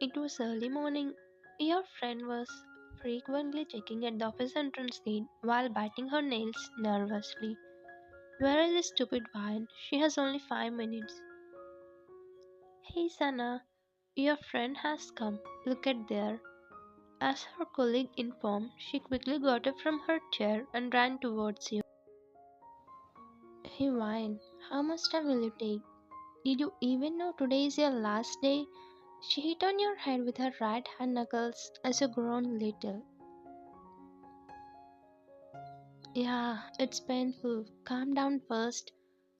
It was early morning. Your friend was frequently checking at the office entrance gate while biting her nails nervously. Where is this stupid wine? She has only 5 minutes. Hey Sana, your friend has come. Look at there. As her colleague informed, she quickly got up from her chair and ran towards you. Hey wine, how much time will you take? Did you even know today is your last day? She hit on your head with her right hand knuckles as you groaned little. Yeah, it's painful. Calm down first,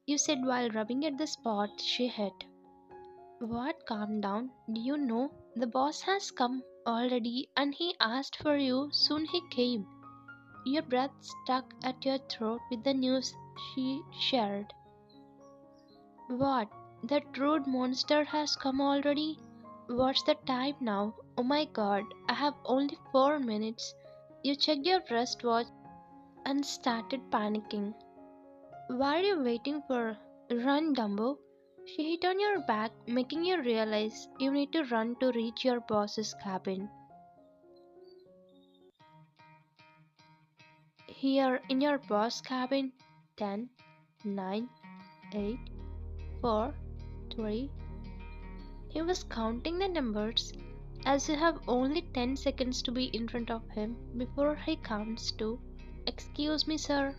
you said while rubbing at the spot she hit. What calm down? Do you know? The boss has come already and he asked for you. Soon he came. Your breath stuck at your throat with the news she shared. What? That rude monster has come already? What's the time now? Oh my god, I have only 4 minutes. You checked your wristwatch and started panicking. What are you waiting for? Run, Dumbo. She hit on your back, making you realize you need to run to reach your boss's cabin. Here in your boss cabin, 10, 9, 8, 4, 3. He was counting the numbers as you have only 10 seconds to be in front of him before he counts to, "Excuse me, sir,"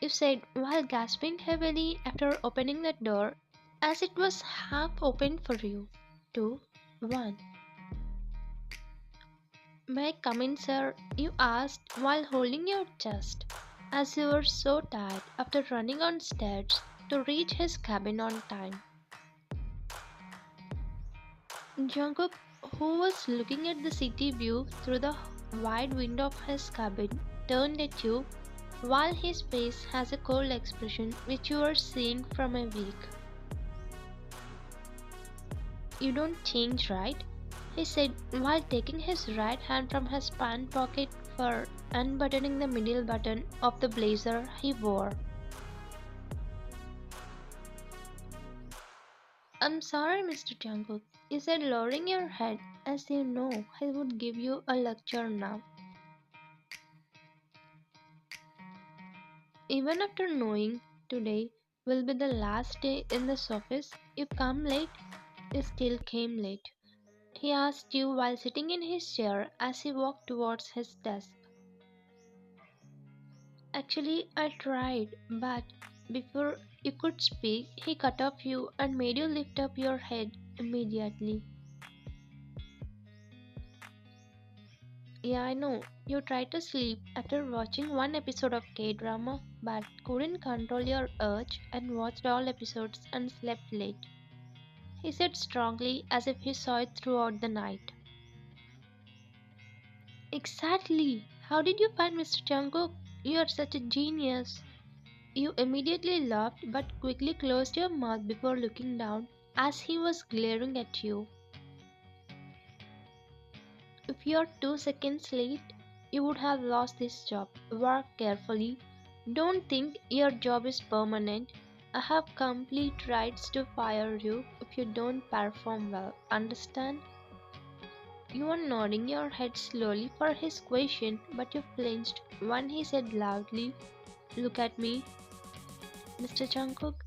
you said while gasping heavily after opening the door as it was half open for you. 2, 1. "May I come in, sir?" you asked while holding your chest, as you were so tired after running on stairs to reach his cabin on time. Jungkook, who was looking at the city view through the wide window of his cabin, turned at you while his face has a cold expression which you are seeing from a week. "You don't change, right?" he said while taking his right hand from his pant pocket for unbuttoning the middle button of the blazer he wore. "I'm sorry, Mr. Jungkook," you said, lowering your head as you know he would give you a lecture now. Even after knowing today will be the last day in this office, you come late, you still came late. He asked you while sitting in his chair as he walked towards his desk. Actually, I tried, but before you could speak, he cut off you and made you lift up your head immediately. Yeah, I know. You tried to sleep after watching one episode of K drama, but couldn't control your urge and watched all episodes and slept late. He said strongly as if he saw it throughout the night. Exactly! How did you find Mr. Jungkook? You are such a genius. You immediately laughed but quickly closed your mouth before looking down as he was glaring at you. If you're 2 seconds late, you would have lost this job. Work carefully. Don't think your job is permanent. I have complete rights to fire you if you don't perform well. Understand? You are nodding your head slowly for his question, but you flinched when he said loudly, "Look at me, Mr. Jungkook."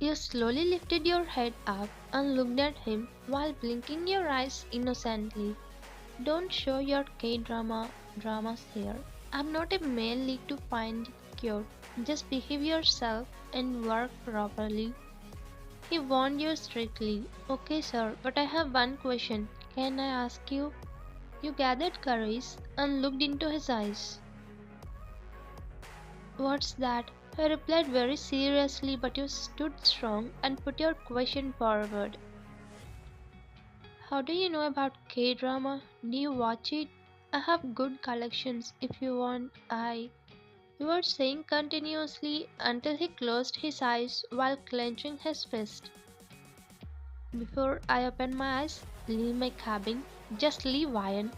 You slowly lifted your head up and looked at him while blinking your eyes innocently. Don't show your dramas here. I'm not a male lead to find it cute. Just behave yourself and work properly. He warned you strictly. Okay, sir, but I have one question. Can I ask you? You gathered courage and looked into his eyes. What's that? I replied very seriously, but you stood strong and put your question forward. How do you know about K drama? Do you watch it? I have good collections if you want. You were saying continuously until he closed his eyes while clenching his fist. Before I open my eyes, leave my cabin. Just leave, Ian,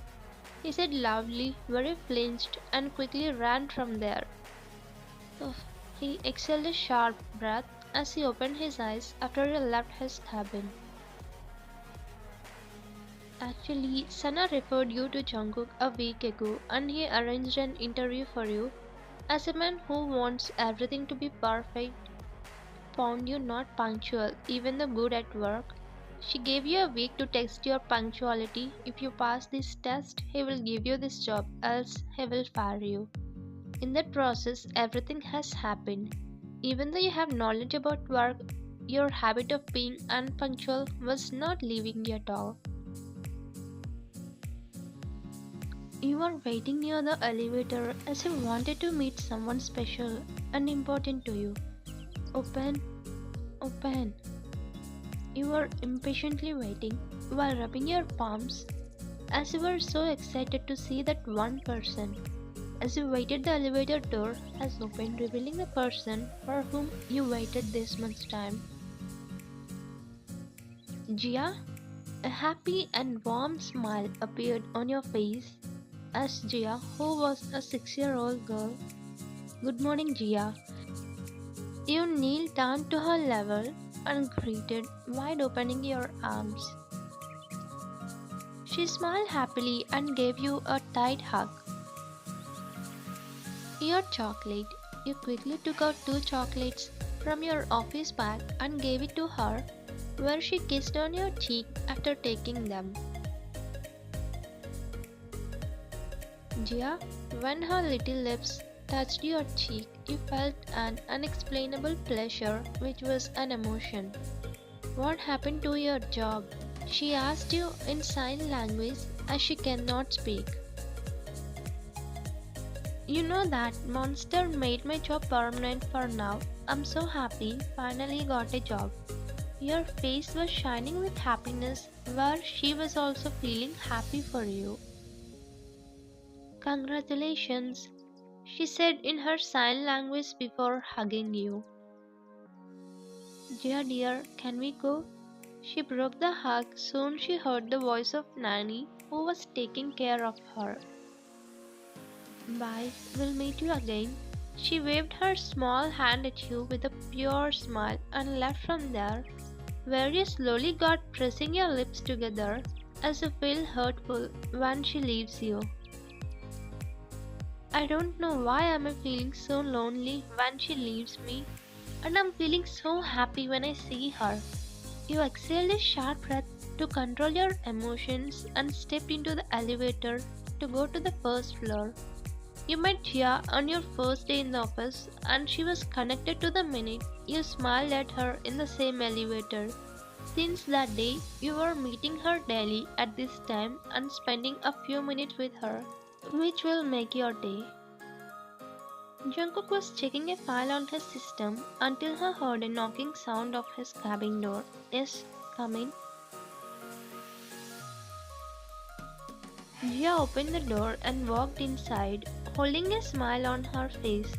he said loudly, very flinched, and quickly ran from there. Ugh. He exhaled a sharp breath as he opened his eyes after he left his cabin. Actually, Sana referred you to Jungkook a week ago and he arranged an interview for you. As a man who wants everything to be perfect, found you not punctual, even though good at work. She gave you a week to test your punctuality. If you pass this test, he will give you this job, else he will fire you. In that process, everything has happened. Even though you have knowledge about work, your habit of being unpunctual was not leaving you at all. You were waiting near the elevator as you wanted to meet someone special and important to you. Open, open. You were impatiently waiting while rubbing your palms as you were so excited to see that one person. As you waited, the elevator door has opened, revealing the person for whom you waited this much time. Gia, a happy and warm smile appeared on your face as Gia, who was a 6-year-old girl. Good morning, Gia. You kneeled down to her level and greeted, wide opening your arms. She smiled happily and gave you a tight hug. Your chocolate. You quickly took out 2 chocolates from your office bag and gave it to her, where she kissed on your cheek after taking them. Gia, when her little lips touched your cheek, you felt an unexplainable pleasure, which was an emotion. What happened to your job? She asked you in sign language as she cannot speak. You know that monster made my job permanent for now. I'm so happy, finally got a job. Your face was shining with happiness, where she was also feeling happy for you. Congratulations, she said in her sign language before hugging you. Dear, can we go? She broke the hug. Soon she heard the voice of Nanny, who was taking care of her. Bye, we'll meet you again. She waved her small hand at you with a pure smile and left from there, where you slowly got pressing your lips together as you feel hurtful when she leaves you. I don't know why I'm feeling so lonely when she leaves me, and I'm feeling so happy when I see her. You exhaled a sharp breath to control your emotions and stepped into the elevator to go to the first floor. You met Jia on your first day in the office, and she was connected to the minute you smiled at her in the same elevator. Since that day, you were meeting her daily at this time and spending a few minutes with her, which will make your day. Jungkook was checking a file on his system until he heard a knocking sound of his cabin door. Yes, come in. Jia opened the door and walked inside, holding a smile on her face.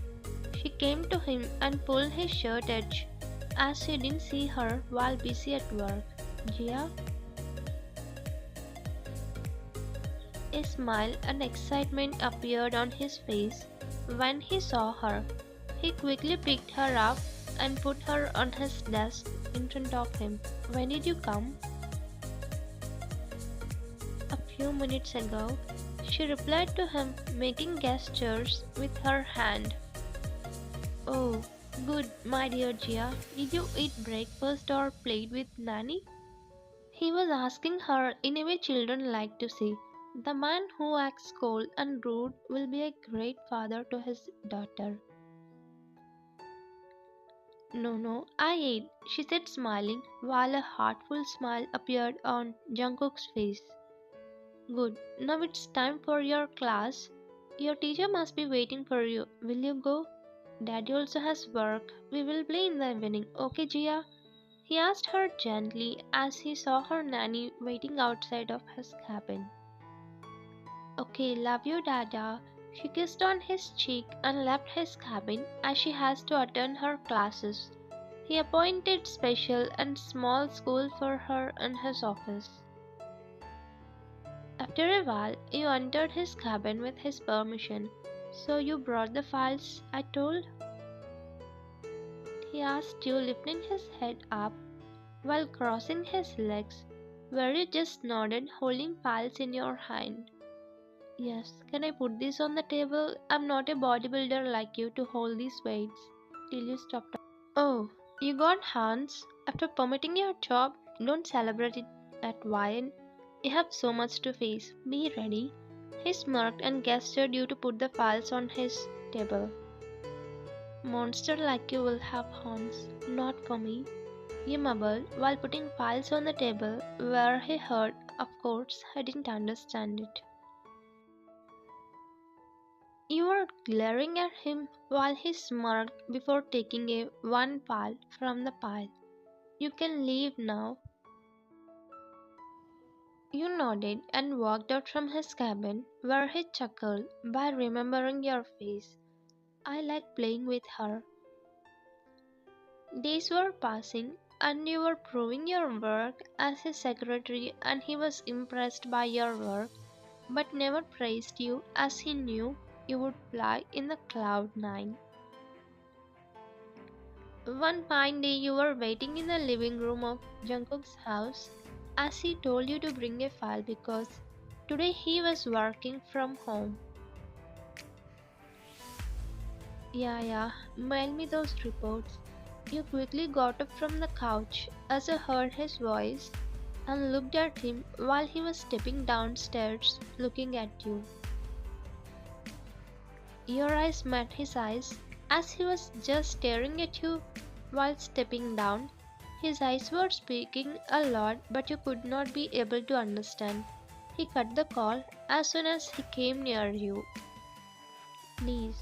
She came to him and pulled his shirt edge, as he didn't see her while busy at work. Jia? A smile and excitement appeared on his face when he saw her. He quickly picked her up and put her on his desk in front of him. When did you come? A few minutes ago, she replied to him, making gestures with her hand. Oh, good, my dear Jia. Did you eat breakfast or played with Nanny? He was asking her in a way children like to say. The man who acts cold and rude will be a great father to his daughter. No, I ate, she said smiling, while a heartful smile appeared on Jungkook's face. Good, now it's time for your class. Your teacher must be waiting for you. Will you go? Daddy also has work. We will play in the evening, okay, Jia? He asked her gently as he saw her nanny waiting outside of his cabin. Okay, love you, Dada. She kissed on his cheek and left his cabin as she has to attend her classes. He appointed special and small school for her in his office. After a while, you entered his cabin with his permission. So you brought the files, I told? He asked you, lifting his head up while crossing his legs, where you just nodded, holding files in your hand. Yes, can I put this on the table? I'm not a bodybuilder like you to hold these weights. Till you stop talking. Oh, you got hands? After permitting your job, don't celebrate it at Wine. You have so much to face. Be ready. He smirked and gestured you to put the files on his table. Monster like you will have horns, not for me. He mumbled while putting files on the table where he heard, of course, I didn't understand it. You were glaring at him while he smirked before taking a one file from the pile. You can leave now. You nodded and walked out from his cabin, where he chuckled by remembering your face. I like playing with her. Days were passing, and you were proving your work as his secretary, and he was impressed by your work, but never praised you as he knew you would fly in the Cloud 9. One fine day you were waiting in the living room of Jungkook's house as he told you to bring a file because today he was working from home. Yeah, mail me those reports. You quickly got up from the couch as you heard his voice and looked at him while he was stepping downstairs looking at you. Your eyes met his eyes as he was just staring at you while stepping down. His eyes were speaking a lot, but you could not be able to understand. He cut the call as soon as he came near you. Please.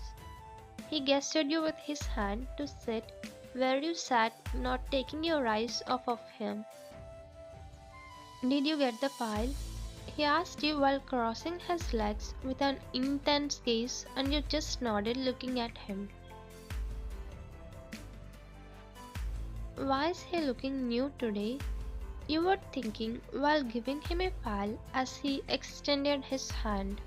He gestured you with his hand to sit where you sat, not taking your eyes off of him. Did you get the file? He asked you while crossing his legs with an intense gaze, and you just nodded looking at him. Why is he looking new today? You were thinking while giving him a file as he extended his hand.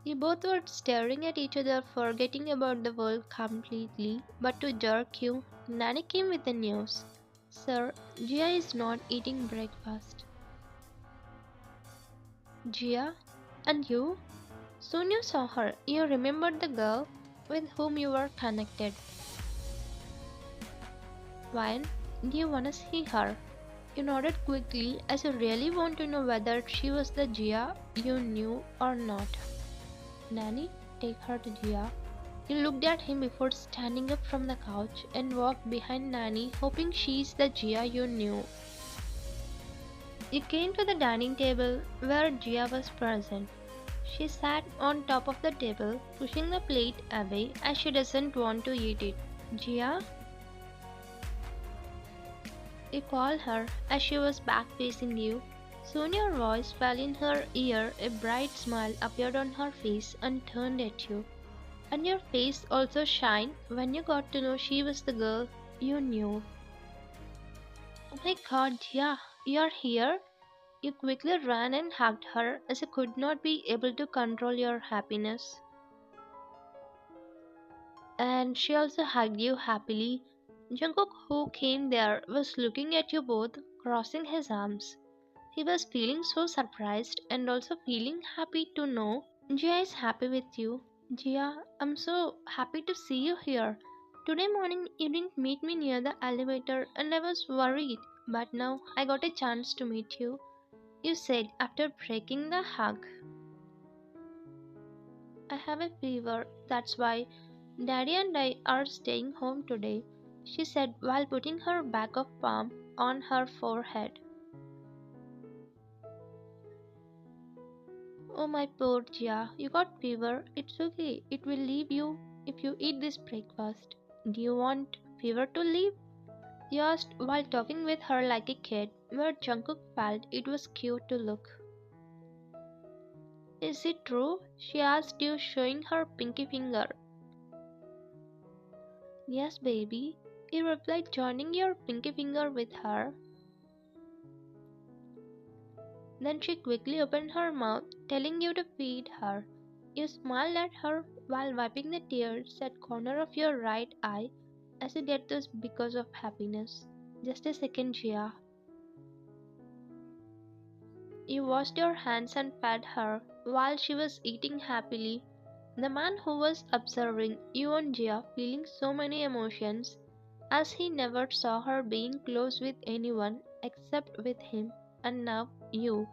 You both were staring at each other, forgetting about the world completely, but to jerk you, Nanny came with the news. Sir, Jia is not eating breakfast. Jia? And you? Soon you saw her. You remembered the girl with whom you were connected. Why? Do you want to see her? You nodded quickly as you really want to know whether she was the Jia you knew or not. Nanny, take her to Jia. You looked at him before standing up from the couch and walked behind Nanny, hoping she's the Jia you knew. You came to the dining table where Jia was present. She sat on top of the table, pushing the plate away as she doesn't want to eat it. Jia? You called her as she was back facing you. Soon your voice fell in her ear, a bright smile appeared on her face and turned at you. And your face also shined when you got to know she was the girl you knew. Oh my god, Jia, you're here? You quickly ran and hugged her as you could not be able to control your happiness. And she also hugged you happily. Jungkook, who came there, was looking at you both, crossing his arms. He was feeling so surprised and also feeling happy to know Jia is happy with you. Jia, I'm so happy to see you here. Today morning you didn't meet me near the elevator and I was worried, but now I got a chance to meet you. You said after breaking the hug. I have a fever, that's why Daddy and I are staying home today, she said while putting her back of palm on her forehead. Oh my poor Jia, you got fever. It's okay, it will leave you if you eat this breakfast. Do you want fever to leave? He asked while talking with her like a kid, where Jungkook felt it was cute to look. Is it true? She asked you, showing her pinky finger. Yes, baby, he replied, joining your pinky finger with her. Then she quickly opened her mouth, telling you to feed her. You smiled at her while wiping the tears at corner of your right eye as you did this because of happiness. Just a second, Jia. You washed your hands and fed her while she was eating happily. The man who was observing you and Jia feeling so many emotions as he never saw her being close with anyone except with him, and now you.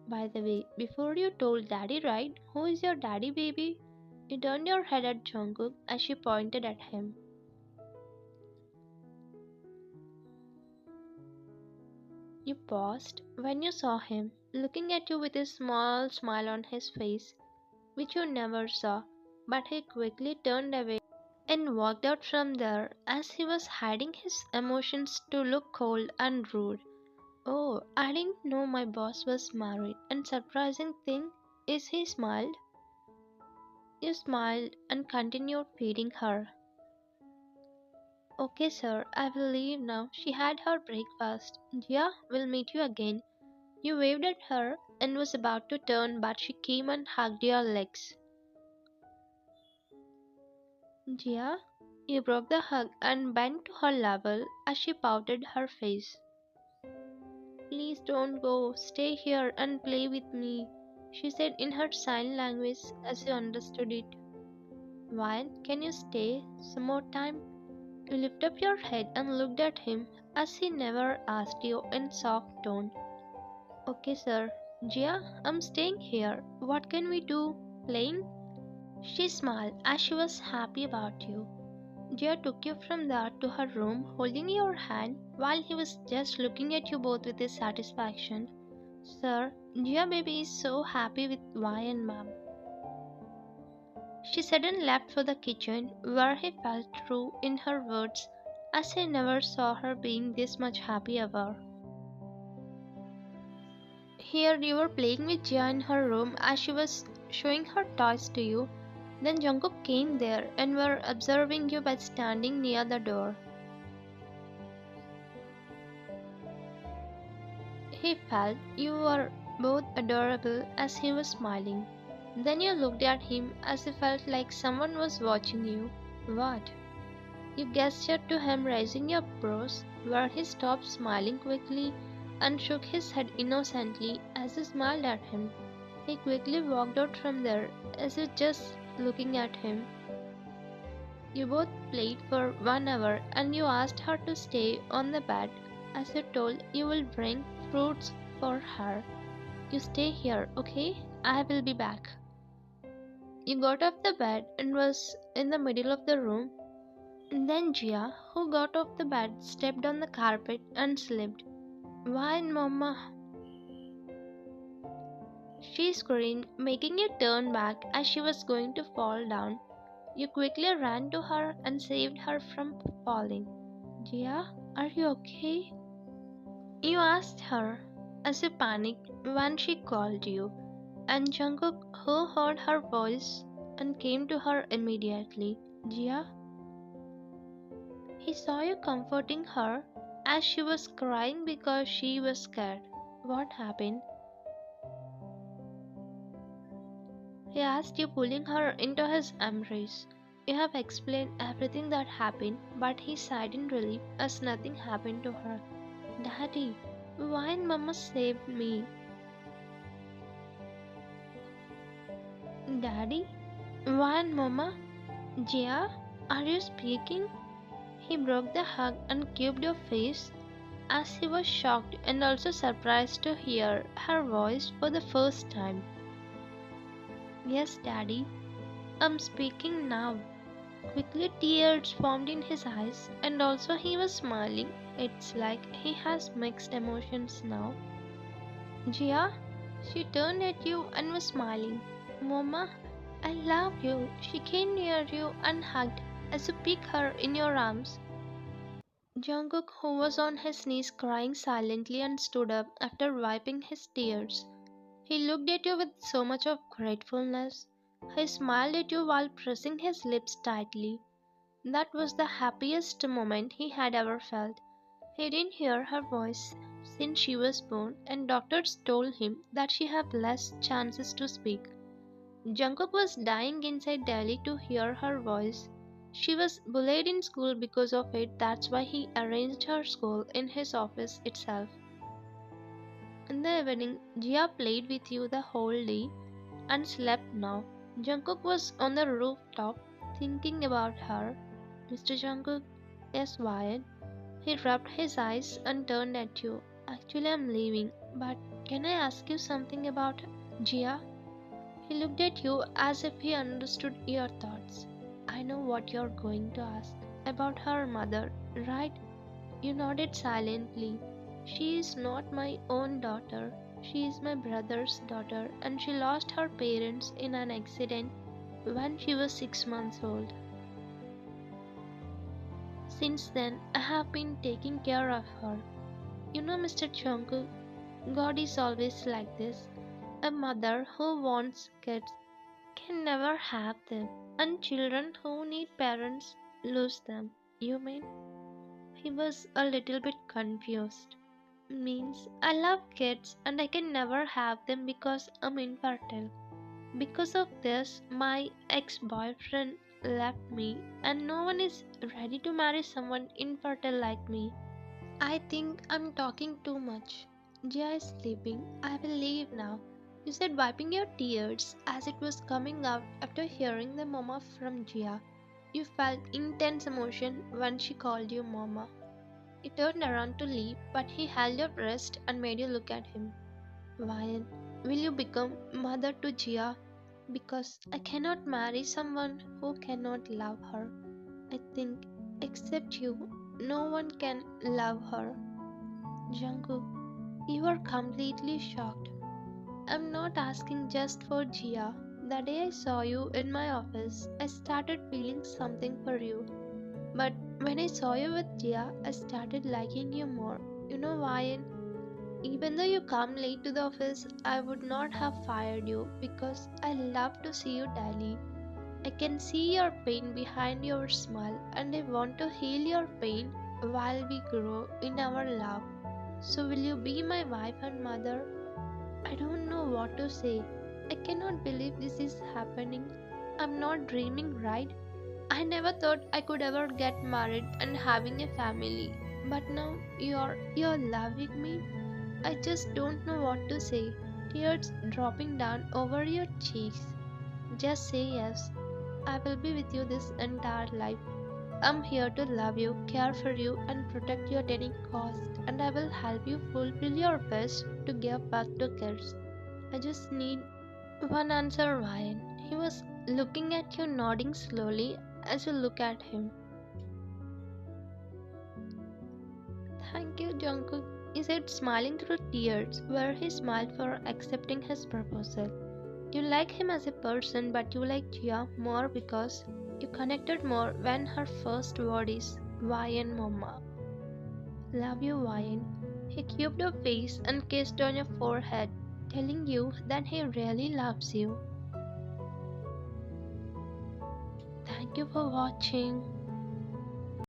By the way, before you told daddy, right? Who is your daddy, baby? You turned your head at Jungkook as she pointed at him. You paused when you saw him, looking at you with a small smile on his face, which you never saw, but he quickly turned away and walked out from there as he was hiding his emotions to look cold and rude. Oh, I didn't know my boss was married, and surprising thing is he smiled. You smiled and continued feeding her. Okay, sir, I will leave now. She had her breakfast. Jia, we'll meet you again. You waved at her and was about to turn, but she came and hugged your legs. Jia, you broke the hug and bent to her level as she pouted her face. Please don't go. Stay here and play with me, she said in her sign language as you understood it. Why can you stay some more time? You lifted up your head and looked at him as he never asked you in soft tone. Okay, sir. Jia, I'm staying here. What can we do? Playing? She smiled as she was happy about you. Jia took you from there to her room, holding your hand while he was just looking at you both with his satisfaction. Sir, Jia baby is so happy with Vi and Mom. She said and left for the kitchen, where he felt true in her words, as he never saw her being this much happy ever. Here you were playing with Jia in her room as she was showing her toys to you. Then Jungkook came there and were observing you by standing near the door. He felt you were both adorable as he was smiling. Then you looked at him as he felt like someone was watching you. What? You gestured to him, raising your brows, where he stopped smiling quickly and shook his head innocently as you smiled at him. He quickly walked out from there as you just looking at him. You both played for 1 hour and you asked her to stay on the bed as you told you will bring fruits for her. You stay here, okay? I will be back. You got off the bed and was in the middle of the room. Then Jia, who got off the bed, stepped on the carpet and slipped. Why, Momma? She screamed, making you turn back as she was going to fall down. You quickly ran to her and saved her from falling. Jia, are you okay? You asked her as you panicked when she called you, and Jungkook, who heard her voice and came to her immediately. Jia, he saw you comforting her as she was crying because she was scared. What happened? He asked you, pulling her into his embrace. You have explained everything that happened, but he sighed in relief as nothing happened to her. Daddy, why Mama saved me? Daddy? Why Mama? Jia, are you speaking? He broke the hug and cubed your face as he was shocked and also surprised to hear her voice for the first time. Yes, Daddy, I'm speaking now. Quickly, tears formed in his eyes, and also he was smiling. It's like he has mixed emotions now. Jia, she turned at you and was smiling. Mama, I love you. She came near you and hugged as you picked her in your arms. Jungkook, who was on his knees crying silently and stood up after wiping his tears. He looked at you with so much of gratefulness. He smiled at you while pressing his lips tightly. That was the happiest moment he had ever felt. He didn't hear her voice since she was born, and doctors told him that she had less chances to speak. Jungkook was dying inside Delhi to hear her voice. She was bullied in school because of it, that's why he arranged her school in his office itself. In the evening, Jia played with you the whole day and slept now. Jungkook was on the rooftop thinking about her. Mr. Jungkook, yes, Wyatt. He rubbed his eyes and turned at you. Actually, I'm leaving, but can I ask you something about Jia? He looked at you as if he understood your thoughts. I know what you're going to ask. About her mother, right? You nodded silently. She is not my own daughter. She is my brother's daughter, and she lost her parents in an accident when she was 6 months old. Since then, I have been taking care of her. You know, Mr. Chunku, God is always like this. A mother who wants kids can never have them, and children who need parents lose them. You mean? He was a little bit confused. Means I love kids and I can never have them because I'm infertile. Because of this, my ex boyfriend left me, and no one is ready to marry someone infertile like me. I think I'm talking too much. Jia is sleeping. I will leave now. You said wiping your tears as it was coming out after hearing the Momma from Jia. You felt intense emotion when she called you Momma. You turned around to leave, but he held your wrist and made you look at him. Why will you become mother to Jia? Because I cannot marry someone who cannot love her. I think, except you, no one can love her. Jungkook, you are completely shocked. I'm not asking just for Jia. The day I saw you in my office, I started feeling something for you. But when I saw you with Jia, I started liking you more. You know why? Even though you come late to the office, I would not have fired you because I love to see you daily. I can see your pain behind your smile, and I want to heal your pain while we grow in our love. So, will you be my wife and mother? I don't know what to say. I cannot believe this is happening. I'm not dreaming, right? I never thought I could ever get married and having a family. But now you're loving me. I just don't know what to say. Tears dropping down over your cheeks. Just say yes. I will be with you this entire life. I'm here to love you, care for you, and protect you at any cost. And I will help you fulfill your best to give birth to kids. I just need one answer, Ryan. He was looking at you, nodding slowly as you look at him. Thank you, Jungkook. He said, smiling through tears, where he smiled for accepting his proposal. You like him as a person, but you like Jia more because you connected more when her first word is Ryan Momma. Love you, Ryan. He cubed your face and kissed on your forehead, telling you that he really loves you. Thank you for watching.